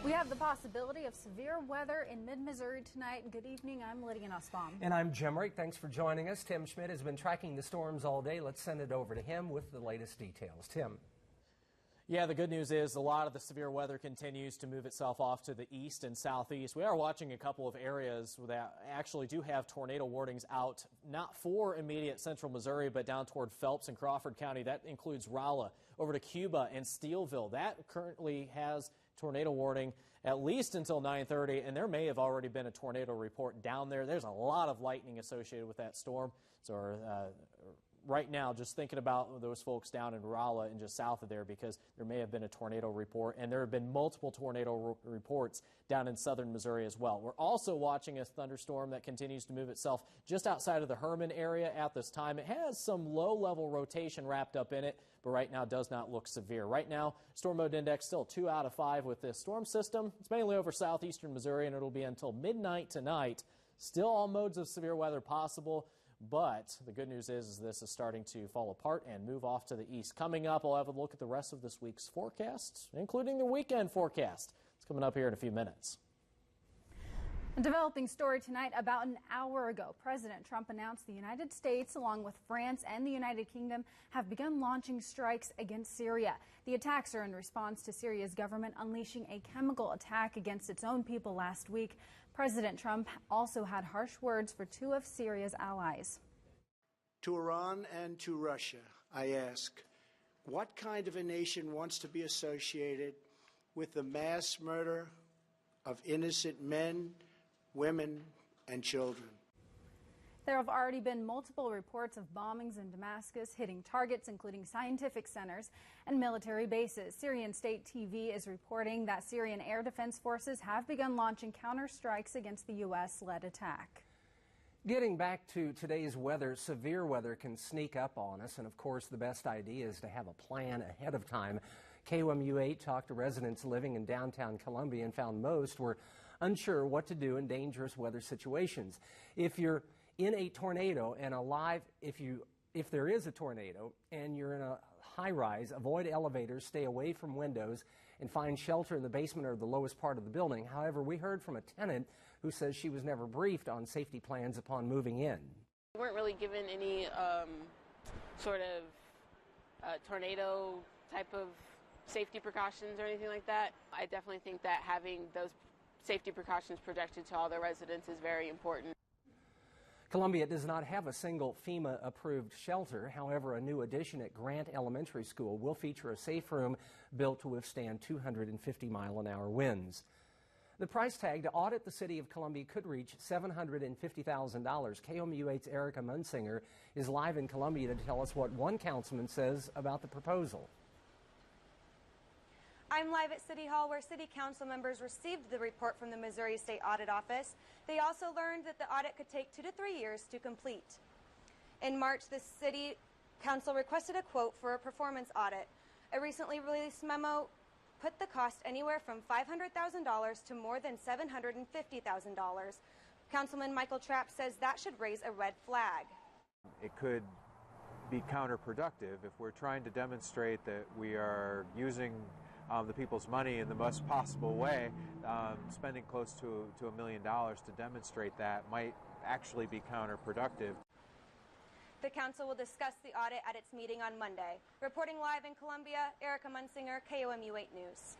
We have the possibility of severe weather in mid-Missouri tonight. Good evening, I'm Lydia Nussbaum. And I'm Jim Rick. Thanks for joining us. Tim Schmidt has been tracking the storms all day. Let's send it over to him with the latest details. Tim. Yeah, the good news is a lot of the severe weather continues to move itself off to the east and southeast. We are watching a couple of areas that actually do have tornado warnings out, not for immediate central Missouri, but down toward Phelps and Crawford County. That includes Rolla, over to Cuba and Steelville. That currently has tornado warning at least until 9:30, and there may have already been a tornado report down there. There's a lot of lightning associated with that storm. So right now, just thinking about those folks down in Rolla and just south of there, because there may have been a tornado report, and there have been multiple tornado reports down in southern Missouri as well. We're also watching a thunderstorm that continues to move itself just outside of the Herman area at this time. It has some low-level rotation wrapped up in it, but right now does not look severe. Right now, storm mode index still 2 out of 5 with this storm system. It's mainly over southeastern Missouri, and it'll be until midnight tonight. Still all modes of severe weather possible. But the good news is this is starting to fall apart and move off to the east. Coming up, we'll have a look at the rest of this week's forecast, including the weekend forecast. It's coming up here in a few minutes. A developing story tonight. About an hour ago, President Trump announced the United States, along with France and the United Kingdom, have begun launching strikes against Syria. The attacks are in response to Syria's government unleashing a chemical attack against its own people last week. President Trump also had harsh words for 2 of Syria's allies. To Iran and to Russia, I ask, what kind of a nation wants to be associated with the mass murder of innocent men, women, and children? There have already been multiple reports of bombings in Damascus hitting targets including scientific centers and military bases. Syrian state TV is reporting that Syrian air defense forces have begun launching counterstrikes against the U.S.-led attack. Getting back to today's weather, severe weather can sneak up on us, and of course the best idea is to have a plan ahead of time. KOMU 8 talked to residents living in downtown Columbia and found most were unsure what to do in dangerous weather situations. If you're in a tornado and if there is a tornado and you're in a high rise, avoid elevators, stay away from windows, and find shelter in the basement or the lowest part of the building. However, we heard from a tenant who says she was never briefed on safety plans upon moving in. We weren't really given any sort of tornado type of safety precautions or anything like that. I definitely think that having those safety precautions projected to all the residents is very important. Columbia does not have a single FEMA-approved shelter. However, a new addition at Grant Elementary School will feature a safe room built to withstand 250-mile-an-hour winds. The price tag to audit the city of Columbia could reach $750,000. KOMU 8's Erica Munsinger is live in Columbia to tell us what one councilman says about the proposal. I'm live at City Hall, where City Council members received the report from the Missouri State Audit Office. They also learned that the audit could take 2 to 3 years to complete. In March, the City Council requested a quote for a performance audit. A recently released memo put the cost anywhere from $500,000 to more than $750,000. Councilman Michael Trapp says that should raise a red flag. It could be counterproductive if we're trying to demonstrate that we are using the people's money in the best possible way. Spending close to $1 million to demonstrate that might actually be counterproductive. The council will discuss the audit at its meeting on Monday. Reporting live in Columbia, Erica Munsinger, KOMU 8 News.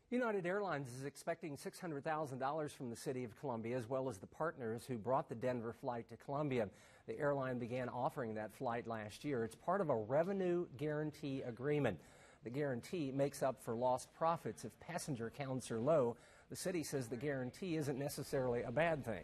United Airlines is expecting $600,000 from the city of Columbia, as well as the partners who brought the Denver flight to Columbia. The airline began offering that flight last year. It's part of a revenue guarantee agreement. The guarantee makes up for lost profits if passenger counts are low. The city says the guarantee isn't necessarily a bad thing.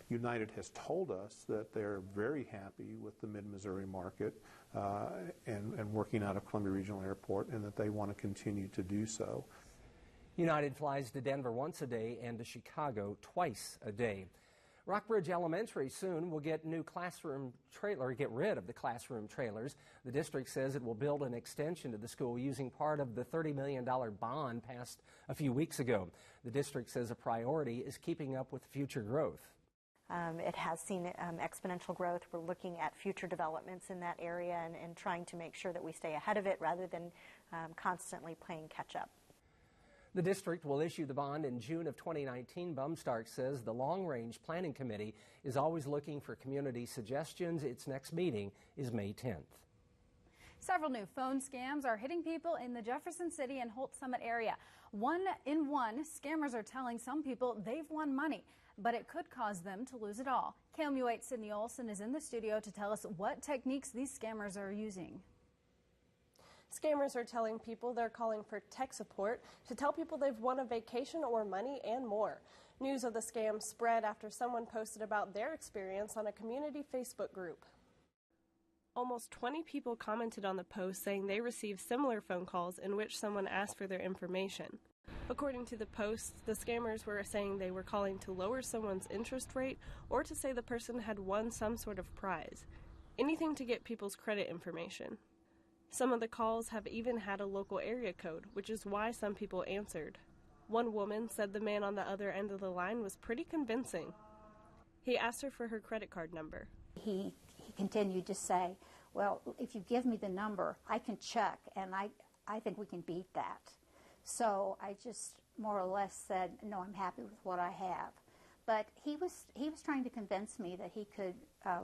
United has told us that they're very happy with the mid-Missouri market and working out of Columbia Regional Airport, and that they want to continue to do so. United flies to Denver once a day and to Chicago twice a day. Rockbridge Elementary soon will get rid of the classroom trailers. The district says it will build an extension to the school using part of the $30 million bond passed a few weeks ago. The district says a priority is keeping up with future growth. It has seen exponential growth. We're looking at future developments in that area and trying to make sure that we stay ahead of it rather than constantly playing catch up. The district will issue the bond in June of 2019. Bumstark says the Long Range Planning Committee is always looking for community suggestions. Its next meeting is May 10th. Several new phone scams are hitting people in the Jefferson City and Holt Summit area. One, scammers are telling some people they've won money, but it could cause them to lose it all. KOMU 8 Sydney Olson is in the studio to tell us what techniques these scammers are using. Scammers are telling people they're calling for tech support to tell people they've won a vacation or money and more. News of the scam spread after someone posted about their experience on a community Facebook group. Almost 20 people commented on the post saying they received similar phone calls in which someone asked for their information. According to the post, the scammers were saying they were calling to lower someone's interest rate or to say the person had won some sort of prize. Anything to get people's credit information. Some of the calls have even had a local area code, which is why some people answered. One woman said the man on the other end of the line was pretty convincing. He asked her for her credit card number. He continued to say, well, if you give me the number, I can check, and I think we can beat that. So I just more or less said, no, I'm happy with what I have. But he was trying to convince me that he could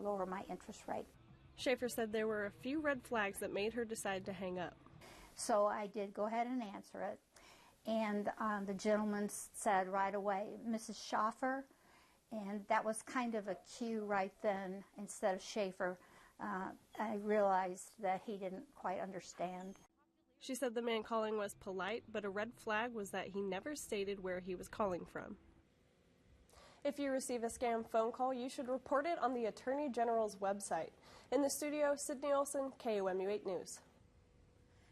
lower my interest rate. Schaefer said there were a few red flags that made her decide to hang up. So I did go ahead and answer it. And the gentleman said right away, Mrs. Schaffer, and that was kind of a cue right then. Instead of Schaefer, I realized that he didn't quite understand. She said the man calling was polite, but a red flag was that he never stated where he was calling from. If you receive a scam phone call, you should report it on the Attorney General's website. In the studio, Sydney Olson, KOMU 8 News.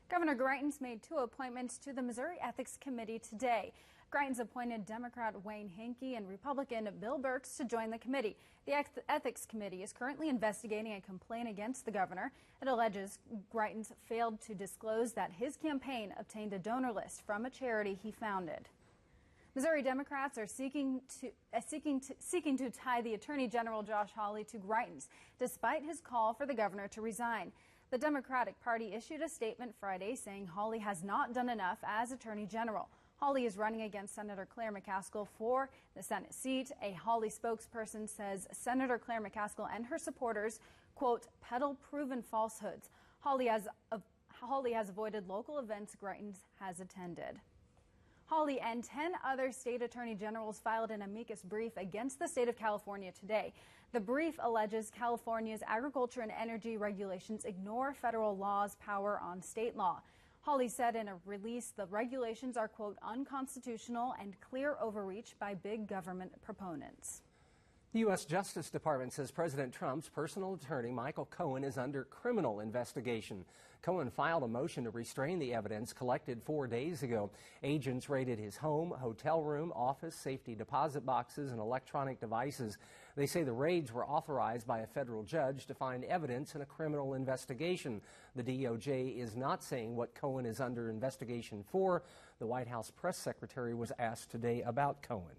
Governor Greitens made 2 appointments to the Missouri Ethics Committee today. Greitens appointed Democrat Wayne Hinkey and Republican Bill Burks to join the committee. The Ethics Committee is currently investigating a complaint against the governor. It alleges Greitens failed to disclose that his campaign obtained a donor list from a charity he founded. Missouri Democrats are seeking to tie the Attorney General Josh Hawley to Greitens, despite his call for the governor to resign. The Democratic Party issued a statement Friday saying Hawley has not done enough as Attorney General. Hawley is running against Senator Claire McCaskill for the Senate seat. A Hawley spokesperson says Senator Claire McCaskill and her supporters, quote, peddle proven falsehoods. Hawley has avoided local events Greitens has attended. Hawley and 10 other state attorney generals filed an amicus brief against the state of California today. The brief alleges California's agriculture and energy regulations ignore federal law's power on state law. Hawley said in a release the regulations are, quote, unconstitutional and clear overreach by big government proponents. The U.S. Justice Department says President Trump's personal attorney, Michael Cohen, is under criminal investigation. Cohen filed a motion to restrain the evidence collected 4 days ago. Agents raided his home, hotel room, office, safety deposit boxes, and electronic devices. They say the raids were authorized by a federal judge to find evidence in a criminal investigation. The DOJ is not saying what Cohen is under investigation for. The White House press secretary was asked today about Cohen.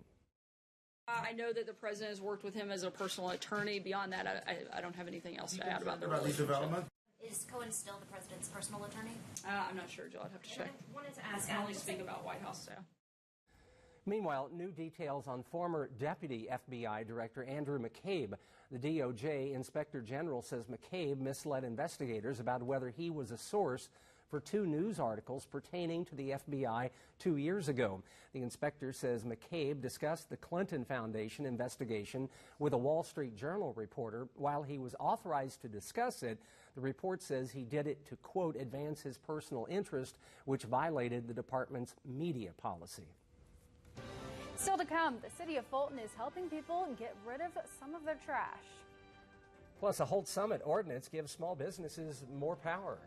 I know that the president has worked with him as a personal attorney. Beyond that, I don't have anything else to add about the relationship. Is Cohen still the president's personal attorney? I'm not sure, Jill. I'd have to check. I can only speak about White House staff. Meanwhile, new details on former Deputy FBI Director Andrew McCabe. The DOJ Inspector General says McCabe misled investigators about whether he was a source for 2 news articles pertaining to the FBI 2 years ago. The inspector says McCabe discussed the Clinton Foundation investigation with a Wall Street Journal reporter. While he was authorized to discuss it, the report says he did it to, quote, advance his personal interest, which violated the department's media policy. Still to come, the city of Fulton is helping people get rid of some of their trash. Plus, a Holt Summit ordinance gives small businesses more power.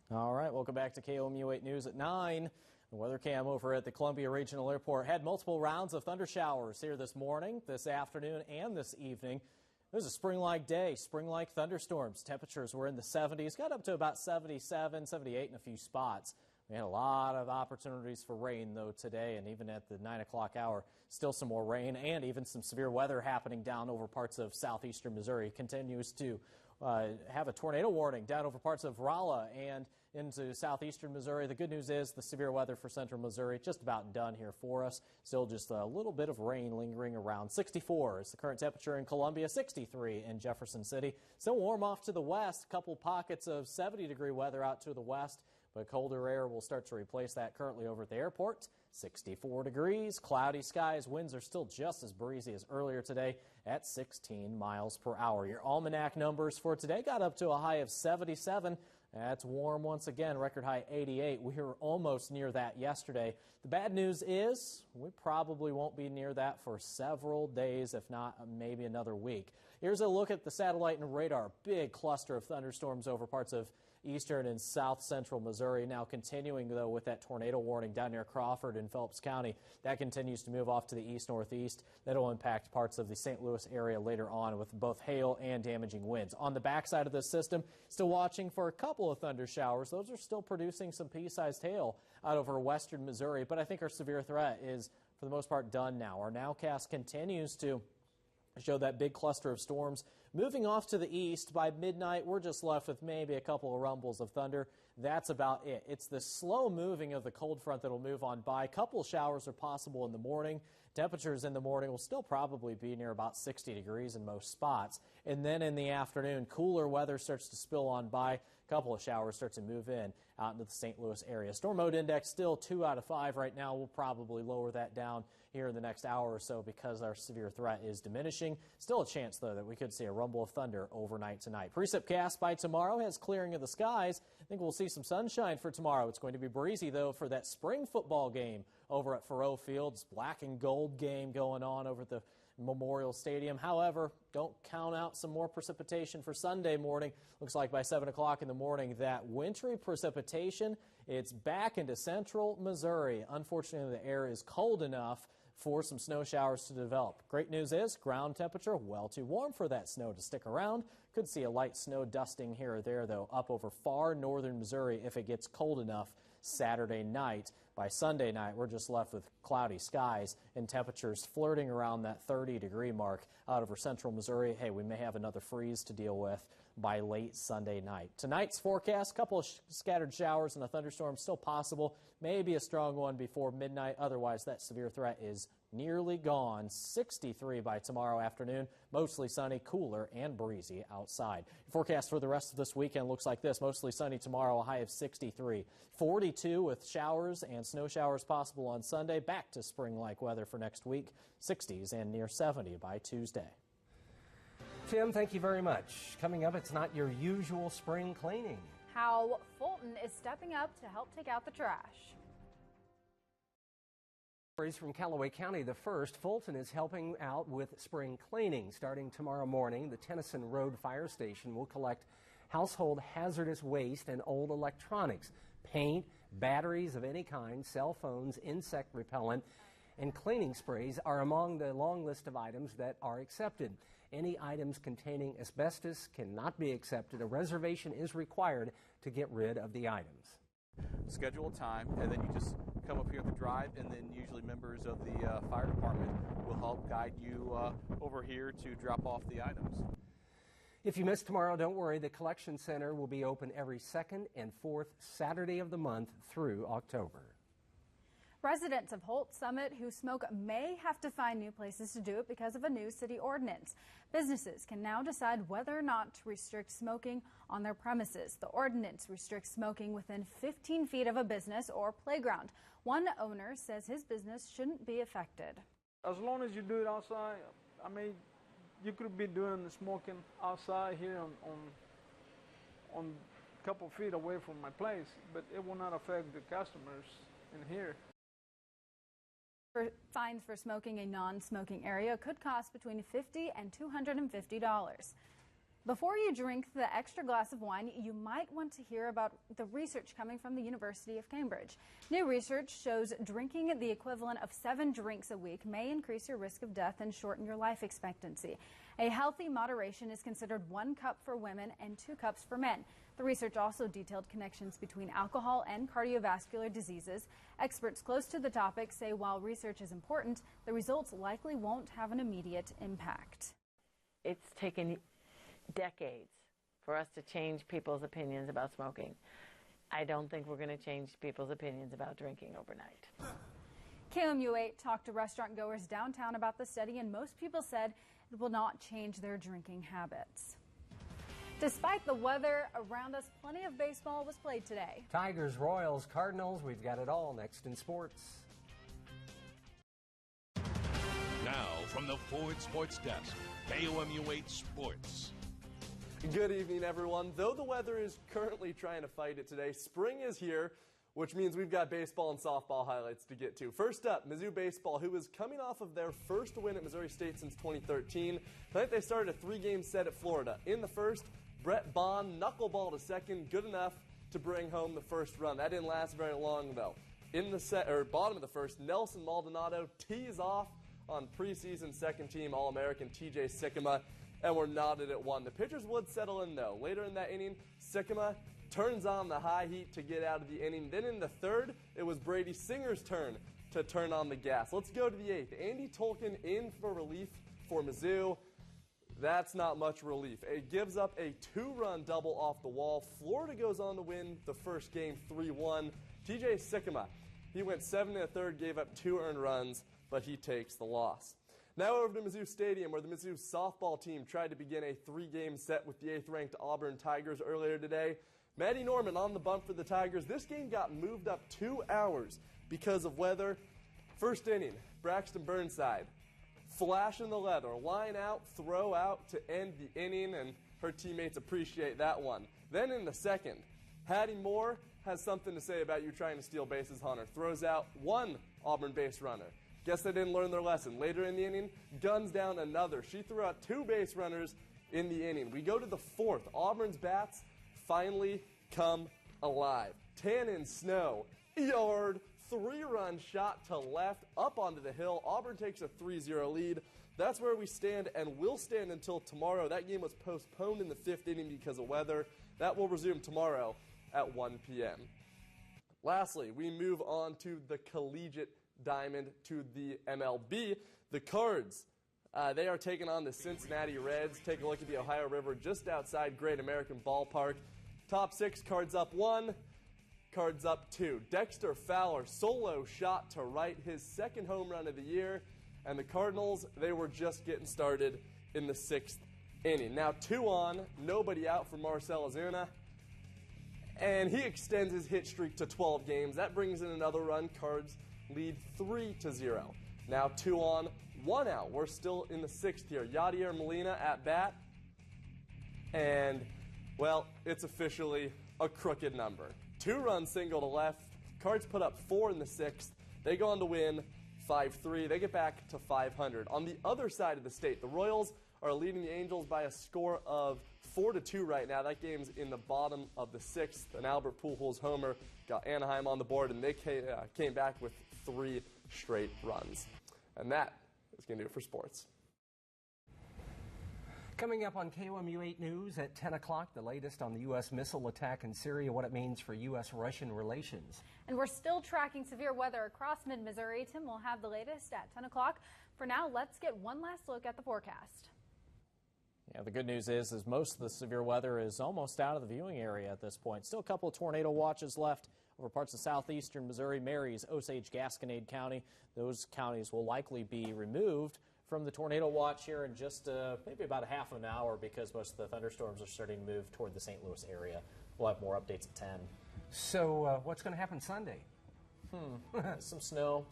All right, welcome back to KOMU 8 News at 9. The weather cam over at the Columbia Regional Airport had multiple rounds of thunder showers here this morning, this afternoon, and this evening. It was a spring-like day, spring-like thunderstorms. Temperatures were in the 70s, got up to about 77, 78 in a few spots. We had a lot of opportunities for rain, though, today, and even at the 9 o'clock hour, still some more rain and even some severe weather happening down over parts of southeastern Missouri. Continues to have a tornado warning down over parts of Rolla and into southeastern Missouri. The good news is the severe weather for central Missouri just about done here for us. Still just a little bit of rain lingering around. 64 is the current temperature in Columbia, 63 in Jefferson City. Still warm off to the west. A couple pockets of 70-degree weather out to the west, but colder air will start to replace that currently over at the airport. 64 degrees, cloudy skies, winds are still just as breezy as earlier today at 16 miles per hour. Your almanac numbers for today got up to a high of 77. That's warm once again, record high 88. We were almost near that yesterday. The bad news is we probably won't be near that for several days, if not maybe another week. Here's a look at the satellite and radar. Big cluster of thunderstorms over parts of eastern and south central Missouri. Now continuing, though, with that tornado warning down near Crawford and Phelps County. That continues to move off to the east-northeast. That'll impact parts of the St. Louis area later on with both hail and damaging winds. On the backside of this system, still watching for a couple of thunder showers. Those are still producing some pea-sized hail out over western Missouri, but I think our severe threat is, for the most part, done now. Our nowcast continues to show that big cluster of storms moving off to the east. By midnight, we're just left with maybe a couple of rumbles of thunder. That's about it. It's the slow moving of the cold front that will move on by. A couple of showers are possible in the morning. Temperatures in the morning will still probably be near about 60 degrees in most spots. And then in the afternoon, cooler weather starts to spill on by. A couple of showers start to move in out into the St. Louis area. Storm mode index still 2 out of 5 right now. We'll probably lower that down here in the next hour or so because our severe threat is diminishing. Still a chance, though, that we could see a rumble of thunder overnight tonight. Precipcast by tomorrow has clearing of the skies. I think we'll see some sunshine for tomorrow. It's going to be breezy, though, for that spring football game over at Faroe Fields. Black and gold game going on over at the Memorial Stadium. However, don't count out some more precipitation for Sunday morning. Looks like by 7 o'clock in the morning, that wintry precipitation, it's back into central Missouri. Unfortunately, the air is cold enough for some snow showers to develop. Great news is ground temperature well too warm for that snow to stick around. Could see a light snow dusting here or there, though, up over far northern Missouri if it gets cold enough Saturday night. By Sunday night, we're just left with cloudy skies and temperatures flirting around that 30-degree mark out over central Missouri. Hey, we may have another freeze to deal with by late Sunday night. Tonight's forecast, a couple of scattered showers and a thunderstorm still possible. Maybe a strong one before midnight. Otherwise, that severe threat is nearly gone. 63 by tomorrow afternoon. Mostly sunny, cooler, and breezy outside. Forecast for the rest of this weekend looks like this. Mostly sunny tomorrow, a high of 63. 42 with showers and snow showers possible on Sunday. Back to spring-like weather for next week. 60s and near 70 by Tuesday. Tim, thank you very much. Coming up, it's not your usual spring cleaning. How Fulton is stepping up to help take out the trash. Stories from Callaway County. The first, Fulton is helping out with spring cleaning. Starting tomorrow morning, the Tennyson Road Fire Station will collect household hazardous waste and old electronics, paint, batteries of any kind, cell phones, insect repellent, and cleaning sprays are among the long list of items that are accepted. Any items containing asbestos cannot be accepted. A reservation is required to get rid of the items. Schedule a time, and then you just come up here at the drive, and then usually members of the fire department will help guide you over here to drop off the items. If you miss tomorrow, don't worry. The collection center will be open every second and fourth Saturday of the month through October. Residents of Holt Summit who smoke may have to find new places to do it because of a new city ordinance. Businesses can now decide whether or not to restrict smoking on their premises. The ordinance restricts smoking within 15 feet of a business or playground. One owner says his business shouldn't be affected. As long as you do it outside, I mean, you could be doing the smoking outside here on a couple feet away from my place, but it will not affect the customers in here. Fines for smoking a non-smoking area could cost between $50 and $250. Before you drink the extra glass of wine, you might want to hear about the research coming from the University of Cambridge. New research shows drinking the equivalent of 7 drinks a week may increase your risk of death and shorten your life expectancy. A healthy moderation is considered 1 cup for women and 2 cups for men. The research also detailed connections between alcohol and cardiovascular diseases. Experts close to the topic say while research is important, the results likely won't have an immediate impact. It's taken decades for us to change people's opinions about smoking. I don't think we're going to change people's opinions about drinking overnight. KOMU 8 talked to restaurant goers downtown about the study, and most people said it will not change their drinking habits. Despite the weather around us, plenty of baseball was played today. Tigers, Royals, Cardinals, we've got it all next in sports. Now, from the Ford Sports Desk, KOMU 8 Sports. Good evening, everyone. Though the weather is currently trying to fight it today, spring is here, which means we've got baseball and softball highlights to get to. First up, Mizzou baseball, who is coming off of their first win at Missouri State since 2013. Tonight they started a 3-game set at Florida. In the first, Brett Bond knuckleball to second, good enough to bring home the first run. That didn't last very long, though. In the bottom of the first, Nelson Maldonado tees off on preseason second-team All-American TJ Sikkema, and we're knotted at 1. The pitchers would settle in, though. Later in that inning, Sikkema turns on the high heat to get out of the inning. Then in the third, it was Brady Singer's turn to turn on the gas. Let's go to the 8th. Andy Tolkien in for relief for Mizzou. That's not much relief. It gives up a 2-run double off the wall. Florida goes on to win the first game 3-1. TJ Sikkema, he went 7 1/3, gave up 2 earned runs, but he takes the loss. Now over to Mizzou Stadium, where the Mizzou softball team tried to begin a 3-game set with the 8th-ranked Auburn Tigers earlier today. Maddie Norman on the bump for the Tigers. This game got moved up 2 hours because of weather. First inning, Braxton Burnside, flash in the leather, line out, throw out to end the inning, and her teammates appreciate that one. Then in the second, Hattie Moore has something to say about you trying to steal bases, Hunter. Throws out 1 Auburn base runner. Guess they didn't learn their lesson. Later in the inning, guns down another. She threw out 2 base runners in the inning. We go to the 4th. Auburn's bats finally come alive. Tannen Snow, yard, 3-run shot to left, up onto the hill. Auburn takes a 3-0 lead. That's where we stand and will stand until tomorrow. That game was postponed in the 5th inning because of weather. That will resume tomorrow at 1 p.m. Lastly, we move on to the collegiate diamond, to the MLB. The Cards, they are taking on the Cincinnati Reds. Take a look at the Ohio River just outside Great American Ballpark. Top 6, Cards up 1, Cards up 2. Dexter Fowler, solo shot to right, his 2nd home run of the year. And the Cardinals, they were just getting started in the 6th inning. Now 2 on, nobody out for Marcell Ozuna. And he extends his hit streak to 12 games. That brings in another run. Cards lead 3-0. Now 2 on, 1 out. We're still in the 6th here. Yadier Molina at bat. And, well, it's officially a crooked number. 2-run single to left. Cards put up 4 in the 6th. They go on to win 5-3. They get back to 500. On the other side of the state, the Royals are leading the Angels by a score of 4-2 right now. That game's in the bottom of the 6th. An Albert Pujols homer got Anaheim on the board, and they came back with 3 straight runs. And that is going to do it for sports. Coming up on KOMU 8 News at 10 o'clock, the latest on the U.S. missile attack in Syria, what it means for U.S.-Russian relations. And we're still tracking severe weather across mid-Missouri. Tim will have the latest at 10 o'clock. For now, let's get one last look at the forecast. Yeah, the good news is most of the severe weather is almost out of the viewing area at this point. Still a couple of tornado watches left over parts of southeastern Missouri, Marys, Osage, Gasconade County. Those counties will likely be removed from the tornado watch here in just maybe about a half an hour, because most of the thunderstorms are starting to move toward the St. Louis area. We'll have more updates at 10. So what's going to happen Sunday? Some snow.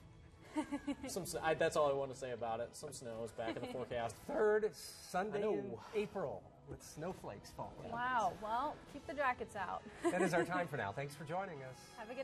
That's all I want to say about it. Some snow is back in the forecast. 3rd Sunday in April with snowflakes falling. Wow. Well, keep the jackets out. That is our time for now. Thanks for joining us. Have a good night.